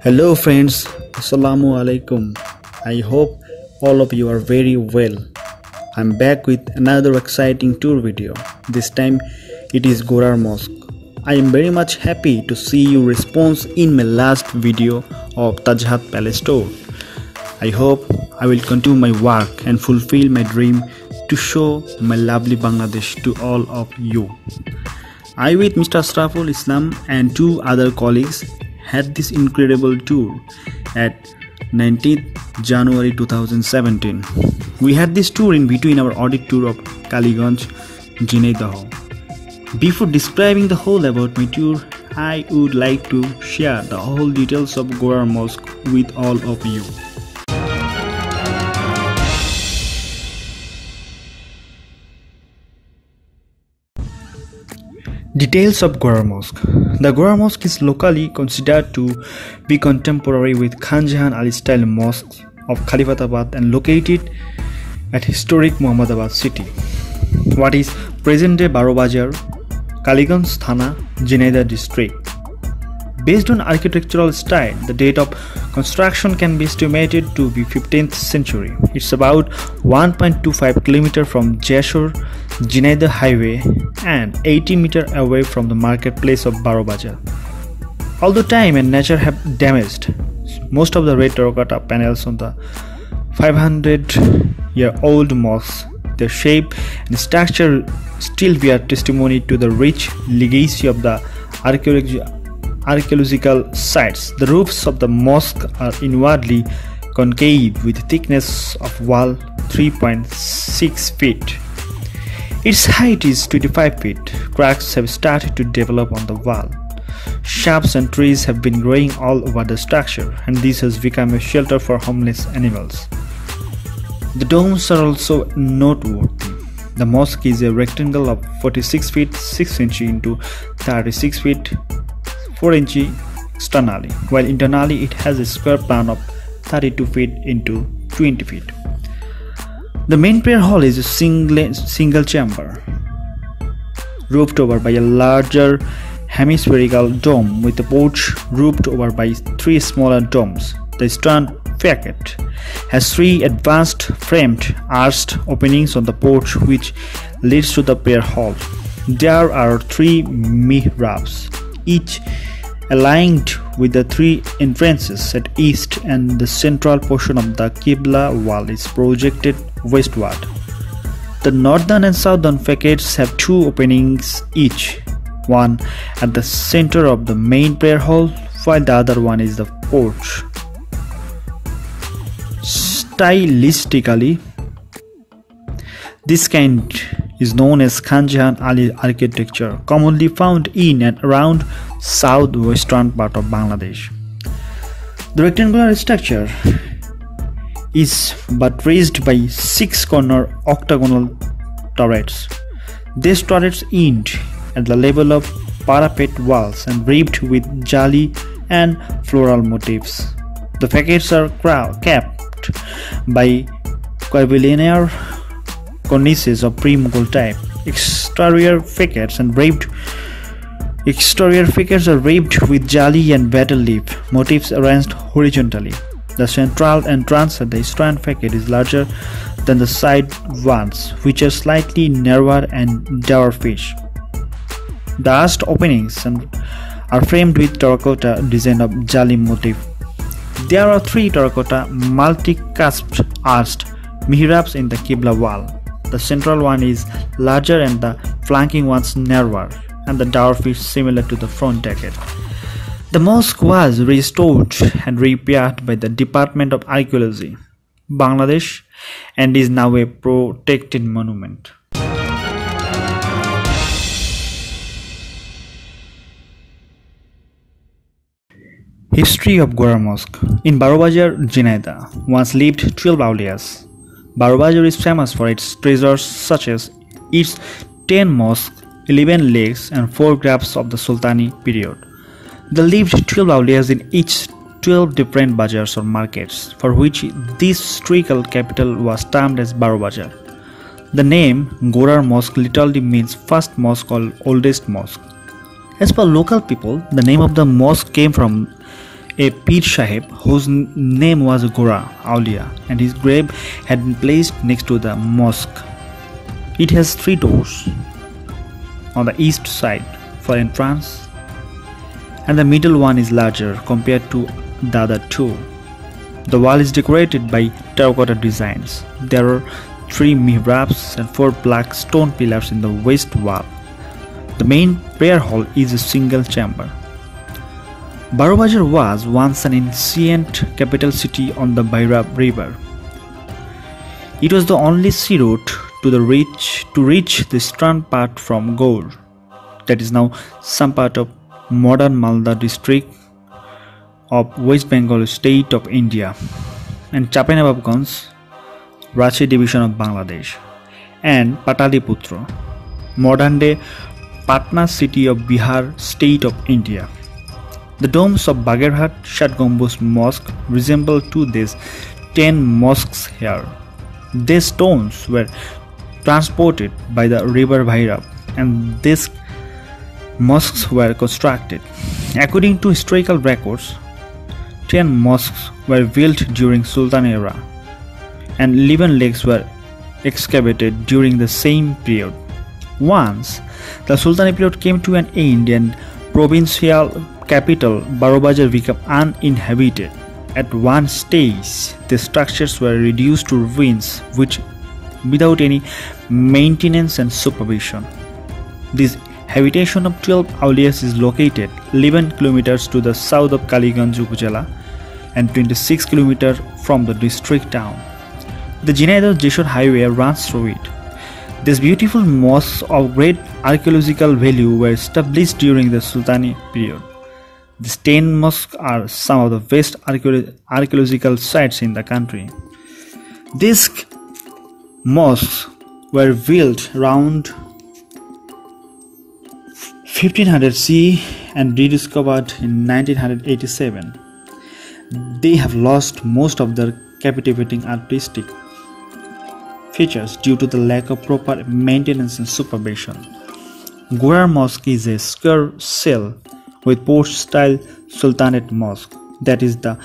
Hello friends, Assalamu alaikum. I hope all of you are very well. I'm back with another exciting tour video. This time it is Gorar Mosque. I am very much happy to see your response in my last video of Tajhat Palace tour. I hope I will continue my work and fulfill my dream to show my lovely Bangladesh to all of you. I with Mr. Ashraful Islam and two other colleagues had this incredible tour at 19th January 2017. We had this tour in between our audit tour of Kaliganj, Jhenaidah. Before describing the whole about my tour, I would like to share the whole details of Gorar Mosque with all of you. Details of Gorar Mosque. The Gorar Mosque is locally considered to be contemporary with Khan Jahan Ali style mosques of Khalifatabad and located at historic Mohammadabad city. What is present-day Baro Bazar, Kaliganj Thana, Jenaidah district. Based on architectural style, the date of construction can be estimated to be 15th century. It's about 1.25 km from Jhenaidah highway and 80 meters away from the marketplace of Baro Bazar. Although time and nature have damaged most of the red terracotta panels on the 500-year-old mosque, their shape and structure still bear testimony to the rich legacy of the archaeological sites. The roofs of the mosque are inwardly concave with thickness of wall 3.6 feet. Its height is 25 feet. Cracks have started to develop on the wall. Shrubs and trees have been growing all over the structure, and this has become a shelter for homeless animals. The domes are also noteworthy. The mosque is a rectangle of 46 feet 6 inches into 36 feet 4 inches externally, while internally it has a square plan of 32 feet into 20 feet. The main prayer hall is a single chamber, roofed over by a larger hemispherical dome with a porch roofed over by three smaller domes. The eastern facade has three advanced framed arched openings on the porch which leads to the prayer hall. There are three mihrabs, each aligned with the three entrances at east, and the central portion of the Qibla wall is projected westward. The northern and southern facades have two openings each, one at the center of the main prayer hall while the other one is the porch. Stylistically, this kind is known as Khan Jahan Ali architecture, commonly found in and around southwestern part of Bangladesh. The rectangular structure is buttressed by six-corner octagonal turrets. These turrets end at the level of parapet walls and draped with jali and floral motifs. The facades are capped by curvilinear cornices of pre-Mughal type. Exterior facades are draped with jali and battle leaf motifs arranged horizontally. The central entrance at the eastern facade is larger than the side ones, which are slightly narrower and dwarfish. The arched openings are framed with terracotta design of jali motif. There are three terracotta multi-cusped arched mihrabs in the Qibla wall. The central one is larger and the flanking ones narrower, and the dwarfish similar to the front decade. The mosque was restored and repaired by the Department of Archaeology, Bangladesh, and is now a protected monument. History of Gorar Mosque. In Baro Bazar, Jenaidah once lived 12 awliyas. Baro Bazar is famous for its treasures such as its 10 mosques, 11 lakes and 4 graves of the Sultani period. There lived 12 awliyas in each 12 different bazars or markets, for which this historical capital was termed as Baro Bazar. The name Gorar Mosque literally means first mosque or oldest mosque. As per local people, the name of the mosque came from a Pir Sahib whose name was Gora Aulia, and his grave had been placed next to the mosque. It has 3 doors on the east side for entrance, and the middle one is larger compared to the other 2. The wall is decorated by terracotta designs. There are 3 mihrabs and 4 black stone pillars in the west wall. The main prayer hall is a single chamber. Barobajar was once an ancient capital city on the Bhairab river. It was the only sea route to reach the eastern part from Gaur, that is now some part of modern Malda district of West Bengal state of India, and Chapanababganj, Ranchi division of Bangladesh, and Pataliputra, modern day Patna city of Bihar state of India. The domes of Bagerhat Shat Gambuz Mosque resemble to these 10 mosques here. These stones were transported by the river Bhairab, and these mosques were constructed. According to historical records, 10 mosques were built during Sultan era, and 11 lakes were excavated during the same period. Once the Sultanate period came to an end and provincial capital Barobajar became uninhabited. At one stage, the structures were reduced to ruins without any maintenance and supervision. This habitation of 12 Aulias is located 11 kilometers to the south of Kaliganj Upazila and 26 kilometers from the district town. The Jhenaidah-Jessore highway runs through it. These beautiful mosques of great archaeological value were established during the Sultanate period. These 10 mosques are some of the best archaeological sites in the country. These mosques were built around 1500 CE and rediscovered in 1987. They have lost most of their captivating artistic features due to the lack of proper maintenance and supervision. Gorar Mosque is a square cell with porch-style Sultanate mosque. That is, the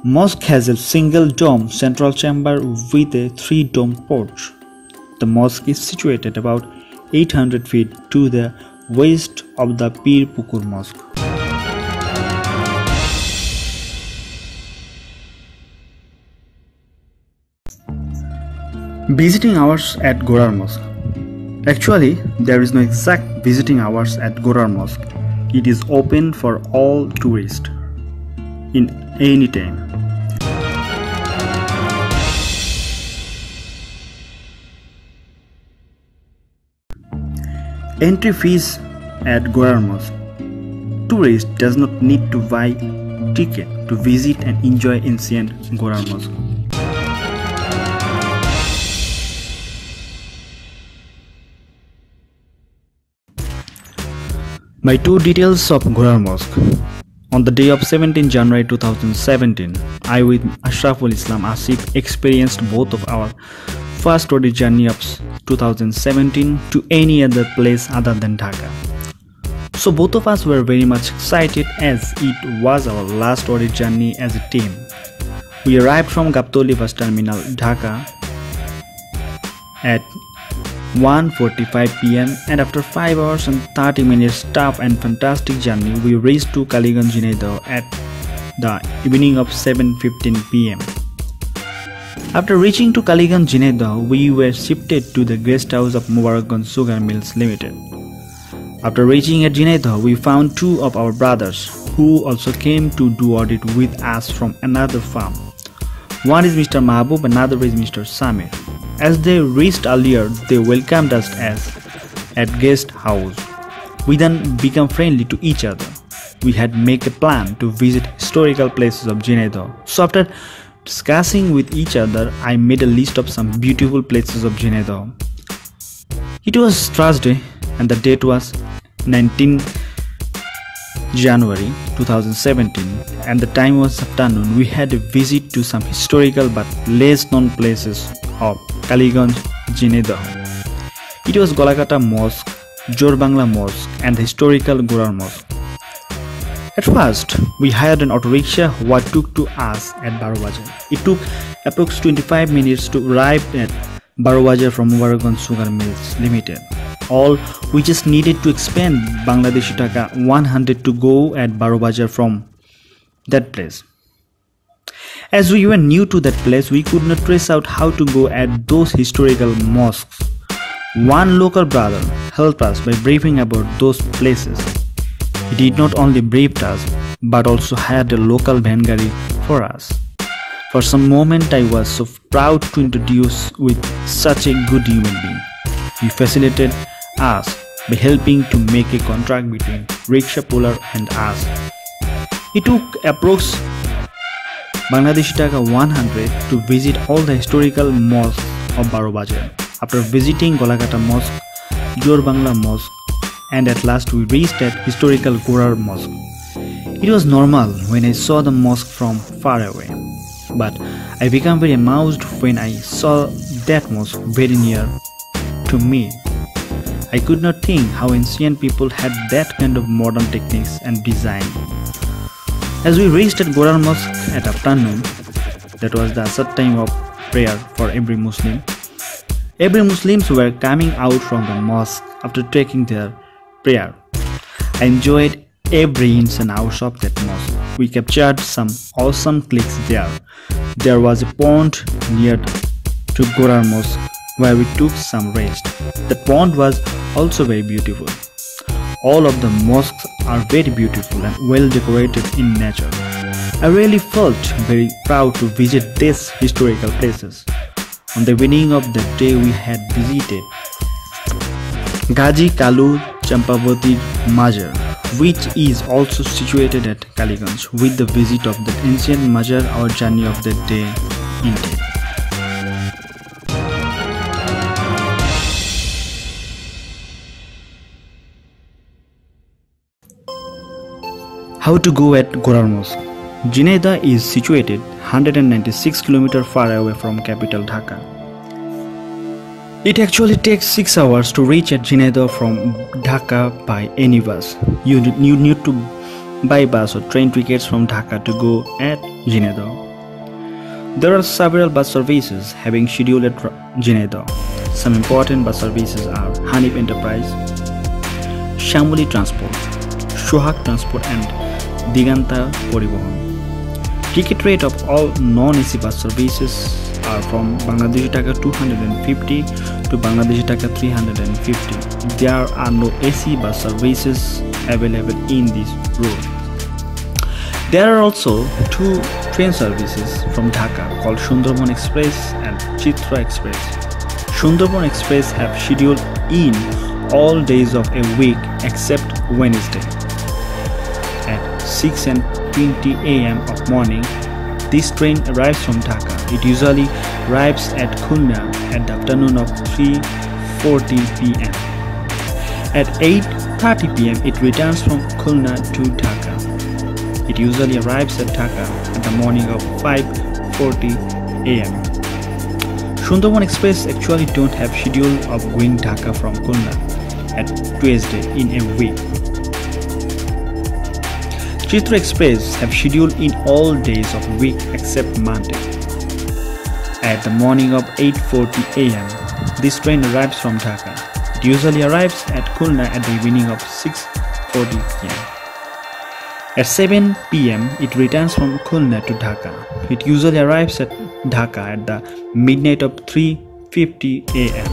mosque has a single dome central chamber with a 3-dome porch. The mosque is situated about 800 feet to the west of the Pir Pukur Mosque. Visiting hours at Gorar Mosque. Actually, there is no exact visiting hours at Gorar Mosque. It is open for all tourists in any time. Entry fees at Gorar Mosque. Tourist does not need to buy ticket to visit and enjoy ancient Gorar Mosque. My 2 details of Gorar Mosque. On the day of 17 January 2017, I with Ashraful Islam Asif experienced both of our first audit journey of 2017 to any other place other than Dhaka. So both of us were very much excited as it was our last audit journey as a team. We arrived from Gaptoli bus terminal, Dhaka at 1:45 PM, and after 5 hours and 30 minutes tough and fantastic journey, we reached to Kaliganj Jenaidah at the evening of 7:15 PM. After reaching to Kaliganj Jenaidah, we were shifted to the guest house of Mubarakganj Sugar Mills Limited. After reaching at Jenaidah, we found 2 of our brothers who also came to do audit with us from another farm. One is Mr. Mahabub, another is Mr. Samir. As they reached earlier, they welcomed us at guest house. We then became friendly to each other. We had made a plan to visit historical places of Jenaidah. So after discussing with each other, I made a list of some beautiful places of Jenaidah. It was Thursday and the date was 19 January 2017 and the time was afternoon. We had a visit to some historical but less known places of Kaliganj Jenaidah. It was Golakata Mosque, Jor Bangla Mosque and the historical Gorar Mosque. At first, we hired an auto rickshaw what took to us at Barobajar. It took approx 25 minutes to arrive at Barobajar from Mubarakganj Sugar Mills Limited. All we just needed to expend Bangladeshi Taka 100 to go at Barobajar from that place. As we were new to that place, we could not trace out how to go at those historical mosques. One local brother helped us by briefing about those places. He did not only brief us, but also hired a local van gari for us. For some moment, I was so proud to introduce with such a good human being. He facilitated us by helping to make a contract between rickshaw puller and us. It took approx Bangladeshi Taka 100 to visit all the historical mosques of Barobajar. After visiting Golagata Mosque, Jor Bangla Mosque, and at last we reached at Historical Gorar Mosque. It was normal when I saw the mosque from far away, but I became very amused when I saw that mosque very near to me. I could not think how ancient people had that kind of modern techniques and design. As we reached at Gorar Mosque at afternoon, that was the Asr time of prayer for every Muslim. Every Muslims were coming out from the mosque after taking their prayer. I enjoyed every inch and out of that mosque. We captured some awesome clicks there. There was a pond near to Gorar Mosque where we took some rest. The pond was also very beautiful. All of the mosques are very beautiful and well decorated in nature. I really felt very proud to visit these historical places. On the beginning of the day, we had visited Gaji Kalu Champavati Majar, which is also situated at Kaliganj. With the visit of the ancient Majar, our journey of the day ended. How to go at Gorar Mosque. Jhenaidah is situated 196 km far away from capital Dhaka. It actually takes 6 hours to reach at Jhenaidah from Dhaka by any bus. You need to buy bus or train tickets from Dhaka to go at Jhenaidah. There are several bus services having scheduled at Jhenaidah. Some important bus services are Hanif Enterprise, Shamuli Transport, Shohak Transport and Diganta Poribohon. Ticket rate of all non-AC bus services are from Bangladeshi Taka 250 to Bangladeshi Taka 350. There are no AC bus services available in this route. There are also 2 train services from Dhaka called Sundarban Express and Chitra Express. Sundarban Express have scheduled in all days of a week except Wednesday. At 6:20 AM of morning, this train arrives from Dhaka. It usually arrives at Khulna at the afternoon of 3:40 PM. At 8:30 PM, it returns from Khulna to Dhaka. It usually arrives at Dhaka at the morning of 5:40 AM. Sundarban Express actually don't have schedule of going Dhaka from Khulna at Tuesday in a week. Chitra Express have scheduled in all days of the week except Monday. At the morning of 8:40 AM, this train arrives from Dhaka. It usually arrives at Khulna at the evening of 6:40 PM. At 7 PM, it returns from Khulna to Dhaka. It usually arrives at Dhaka at the midnight of 3:50 AM.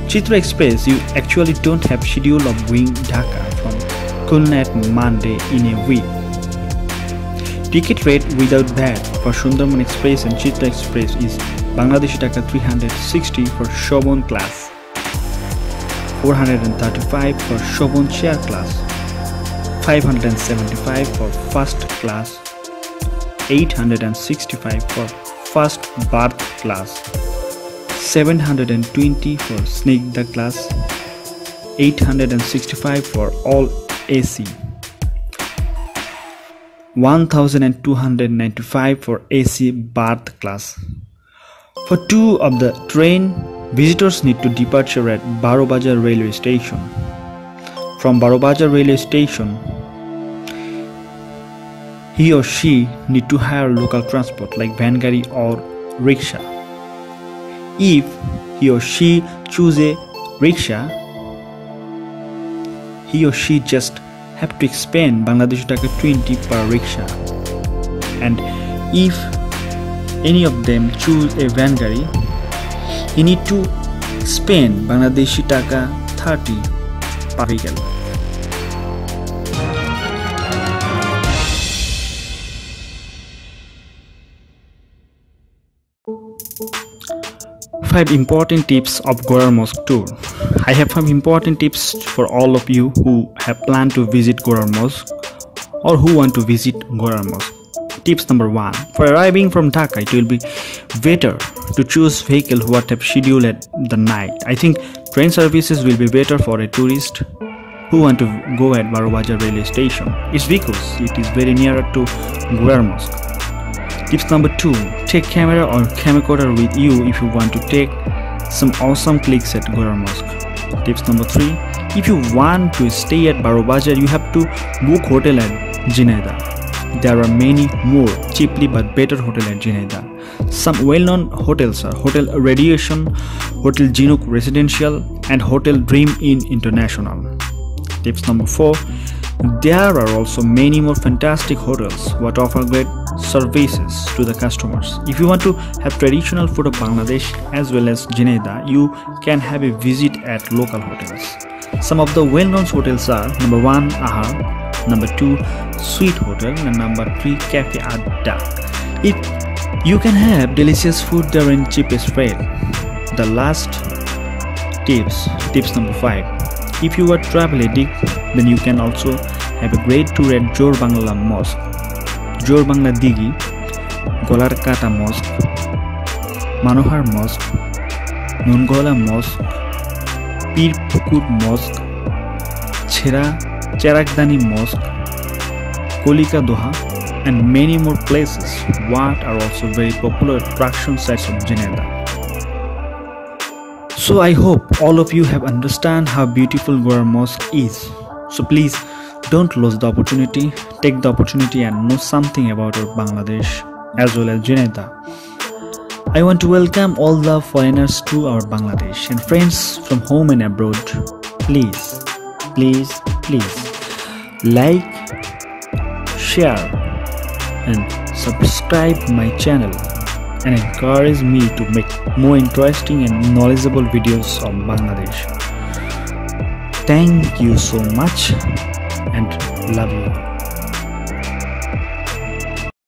Chitra Express, you actually don't have schedule of going Dhaka from Khulna at Monday in a week. Ticket rate without that for Sundarban Express and Chitra Express is Bangladeshi Taka 360 for Shobon class, 435 for Shobon chair class, 575 for first class, 865 for first berth class, 720 for Snigdha class, 865 for all AC, 1295 for AC berth class. For 2 of the train, visitors need to departure at Barobajar railway station. from Barobajar railway station, he or she need to hire local transport like van gari or rickshaw. If he or she choose a rickshaw, he or she just have to spend Bangladeshi taka 20 per rickshaw. And if any of them choose a van gari, he need to spend Bangladeshi taka 30 per vehicle. Five important tips of Gorar Mosque tour. I have 5 important tips for all of you who have planned to visit Gorar Mosque or who want to visit Gorar Mosque. Tips number 1. For arriving from Dhaka, it will be better to choose vehicle what have scheduled at the night. I think train services will be better for a tourist who want to go at Barobajar railway station. It's because it is very nearer to Gorar Mosque. Tips number 2. Take camera or camcorder with you if you want to take some awesome clicks at Gorar Mosque. Tips number 3. If you want to stay at Barobajar, you have to book hotel at Jhenaidah. There are many more cheaply but better hotel at Jenaidah. Some well-known hotels are Hotel Radiation, Hotel Chinook Residential, and Hotel Dream Inn International. Tips number 4. There are also many more fantastic hotels that offer great services to the customers. If you want to have traditional food of Bangladesh as well as Jenaidah, you can have a visit at local hotels. Some of the well-known hotels are number 1 Ahar, number 2 Sweet Hotel, and number 3 Cafe Adda. If you can have delicious food there in cheapest rate. The last tips number 5. If you are travel addict, then you can also have a great tour at Jor Bangla Mosque, Jor Bangla Digi, Golar Kata Mosque, Manohar Mosque, Nungola Mosque, Pir Pukur Mosque, Cherakdani Mosque, Kolika Doha, and many more places what are also very popular attraction sites of Jenaidah. So I hope all of you have understand how beautiful Gorar Mosque is. So please don't lose the opportunity, take the opportunity and know something about our Bangladesh as well as Jenaidah. I want to welcome all the foreigners to our Bangladesh and friends from home and abroad. Please like, share and subscribe my channel and encourage me to make more interesting and knowledgeable videos on Bangladesh. Thank you so much and love you.